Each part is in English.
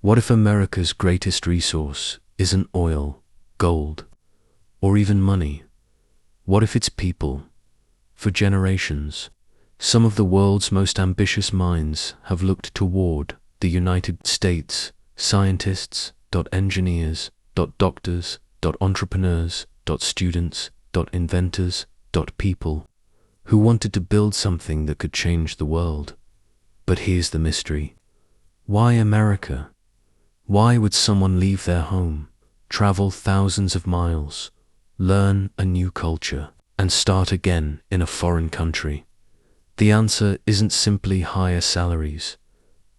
What if America's greatest resource isn't oil, gold, or even money? What if it's people? For generations, some of the world's most ambitious minds have looked toward the United States. Scientists, engineers, doctors, entrepreneurs, students, inventors, people, who wanted to build something that could change the world. But here's the mystery. Why America? Why would someone leave their home, travel thousands of miles, learn a new culture, and start again in a foreign country? The answer isn't simply higher salaries.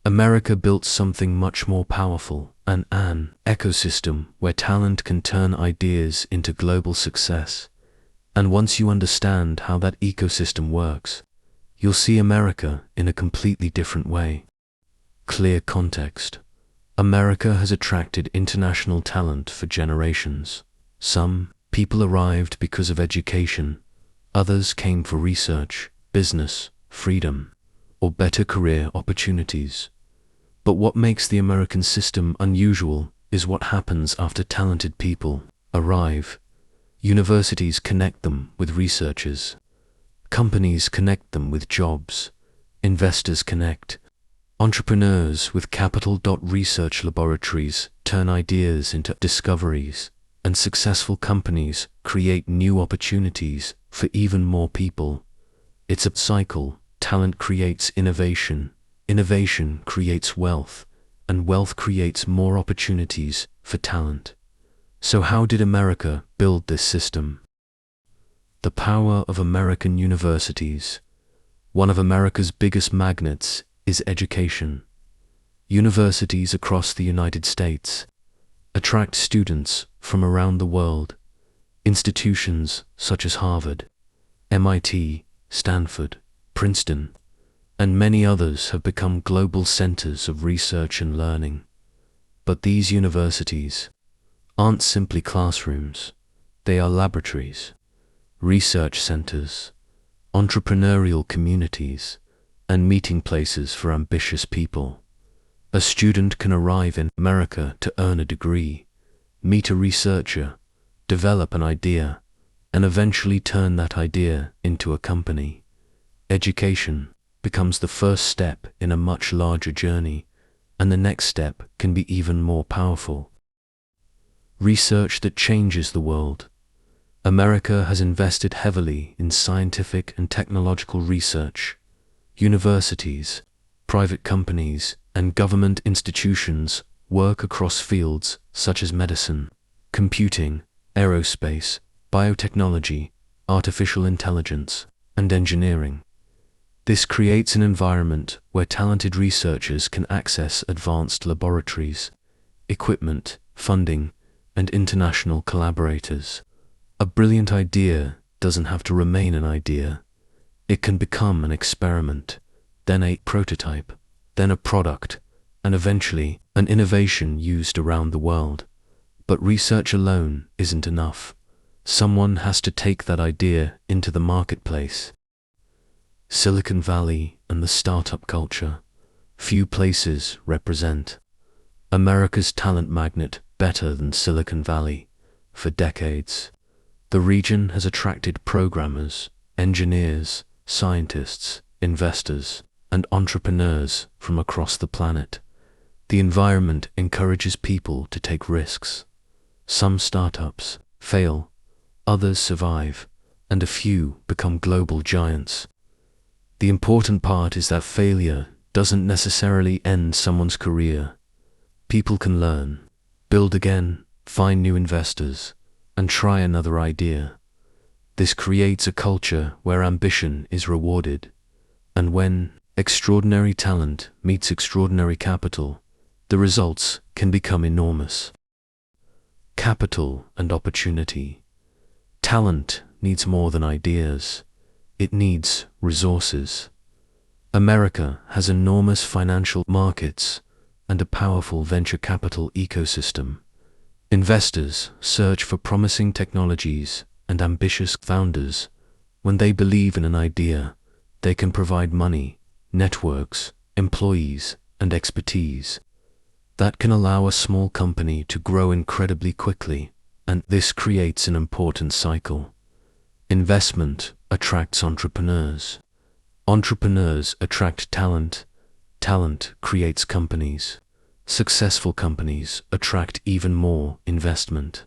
America built something much more powerful, an ecosystem where talent can turn ideas into global success. And once you understand how that ecosystem works, you'll see America in a completely different way. Clear context. America has attracted international talent for generations. Some people arrived because of education, others came for research, business, freedom, or better career opportunities. But what makes the American system unusual is what happens after talented people arrive. Universities connect them with researchers. Companies connect them with jobs. Investors connect. Entrepreneurs with capital. Research laboratories turn ideas into discoveries, and successful companies create new opportunities for even more people. It's a cycle. Talent creates innovation. Innovation creates wealth, and wealth creates more opportunities for talent. So how did America build this system? The power of American universities. One of America's biggest magnets is education. Universities across the United States attract students from around the world. Institutions such as Harvard, MIT, Stanford, Princeton, and many others have become global centers of research and learning. But these universities aren't simply classrooms. They are laboratories, research centers, entrepreneurial communities, and meeting places for ambitious people. A student can arrive in America to earn a degree, meet a researcher, develop an idea, and eventually turn that idea into a company. Education becomes the first step in a much larger journey, and the next step can be even more powerful. Research that changes the world. America has invested heavily in scientific and technological research. Universities, private companies, and government institutions work across fields such as medicine, computing, aerospace, biotechnology, artificial intelligence, and engineering. This creates an environment where talented researchers can access advanced laboratories, equipment, funding, and international collaborators. A brilliant idea doesn't have to remain an idea. It can become an experiment, then a prototype, then a product, and eventually an innovation used around the world. But research alone isn't enough. Someone has to take that idea into the marketplace. Silicon Valley and the startup culture. Few places represent America's talent magnet better than Silicon Valley. For decades, the region has attracted programmers, engineers, scientists, investors, and entrepreneurs from across the planet. The environment encourages people to take risks. Some startups fail, others survive, and a few become global giants. The important part is that failure doesn't necessarily end someone's career. People can learn, build again, find new investors, and try another idea. This creates a culture where ambition is rewarded. And when extraordinary talent meets extraordinary capital, the results can become enormous. Capital and opportunity. Talent needs more than ideas. It needs resources. America has enormous financial markets and a powerful venture capital ecosystem. Investors search for promising technologies and ambitious founders. When they believe in an idea, they can provide money, networks, employees, and expertise. that can allow a small company to grow incredibly quickly, and this creates an important cycle. Investment attracts entrepreneurs. Entrepreneurs attract talent. Talent creates companies. Successful companies attract even more investment.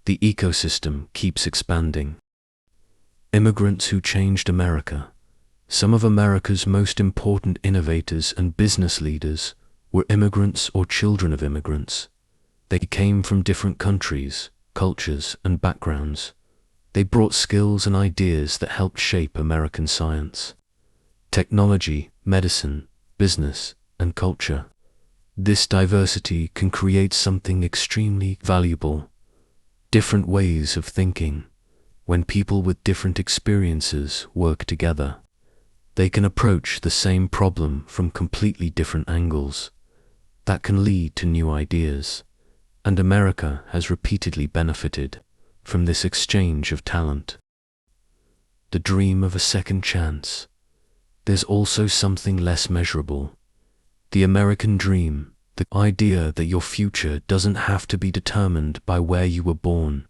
The ecosystem keeps expanding. Immigrants who changed America. Some of America's most important innovators and business leaders were immigrants or children of immigrants. They came from different countries, cultures, and backgrounds. They brought skills and ideas that helped shape American science, technology, medicine, business, and culture. This diversity can create something extremely valuable. Different ways of thinking. When people with different experiences work together, they can approach the same problem from completely different angles. That can lead to new ideas. And America has repeatedly benefited from this exchange of talent. The dream of a second chance. There's also something less measurable. The American dream, the idea that your future doesn't have to be determined by where you were born.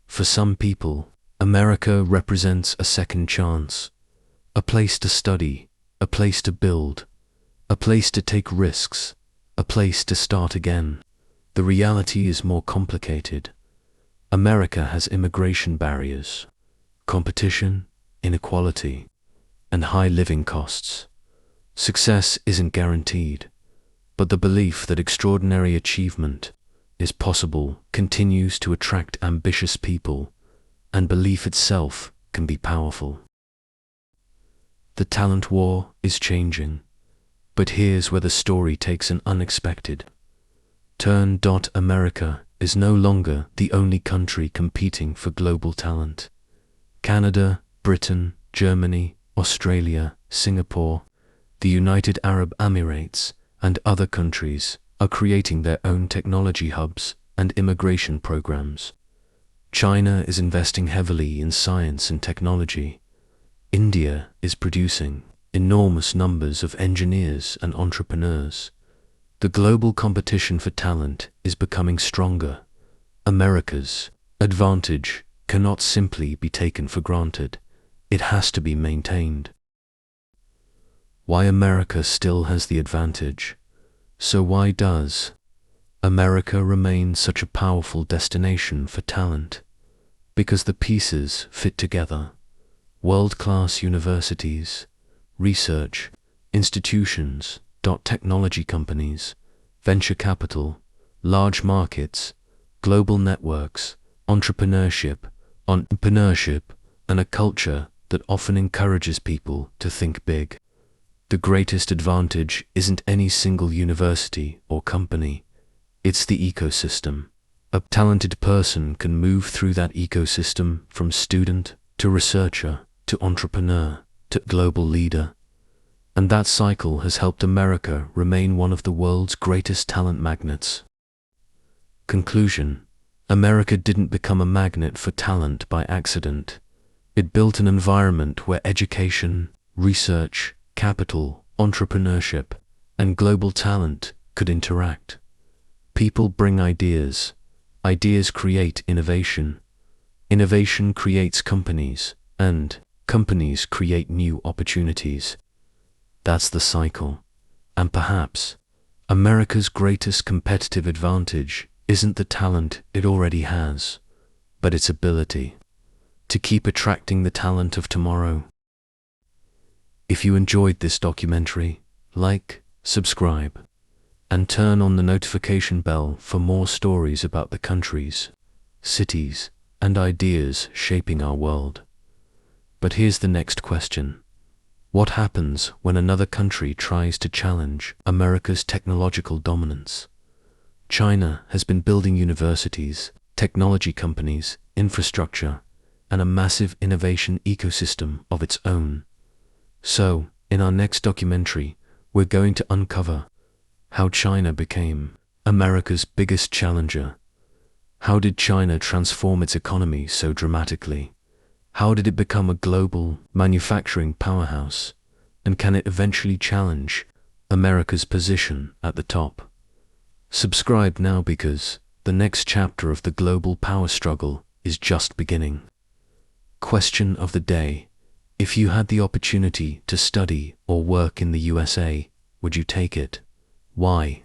For some people, America represents a second chance, a place to study, a place to build, a place to take risks, a place to start again. The reality is more complicated. America has immigration barriers, competition, inequality, and high living costs. Success isn't guaranteed, but the belief that extraordinary achievement is possible continues to attract ambitious people, and belief itself can be powerful. The talent war is changing, but here's where the story takes an unexpected turn. America is no longer the only country competing for global talent. Canada, Britain, Germany, Australia, Singapore, the United Arab Emirates, and other countries are creating their own technology hubs and immigration programs. China is investing heavily in science and technology. India is producing enormous numbers of engineers and entrepreneurs. The global competition for talent is becoming stronger. America's advantage cannot simply be taken for granted. It has to be maintained. Why America still has the advantage. So why does America remain such a powerful destination for talent? Because the pieces fit together. World-class universities, research, institutions, technology companies, venture capital, large markets, global networks, entrepreneurship, and a culture that often encourages people to think big. The greatest advantage isn't any single university or company, it's the ecosystem. A talented person can move through that ecosystem from student to researcher to entrepreneur to global leader. And that cycle has helped America remain one of the world's greatest talent magnets. Conclusion: America didn't become a magnet for talent by accident. It built an environment where education, research, capital, entrepreneurship, and global talent could interact. People bring ideas. Ideas create innovation. Innovation creates companies, and companies create new opportunities. That's the cycle. And perhaps America's greatest competitive advantage isn't the talent it already has, but its ability to keep attracting the talent of tomorrow. If you enjoyed this documentary, like, subscribe, and turn on the notification bell for more stories about the countries, cities, and ideas shaping our world. But here's the next question. What happens when another country tries to challenge America's technological dominance? China has been building universities, technology companies, infrastructure, and a massive innovation ecosystem of its own. So, in our next documentary, we're going to uncover how China became America's biggest challenger. How did China transform its economy so dramatically? How did it become a global manufacturing powerhouse? And can it eventually challenge America's position at the top? Subscribe now because the next chapter of the global power struggle is just beginning. Question of the day. If you had the opportunity to study or work in the USA, would you take it? Why?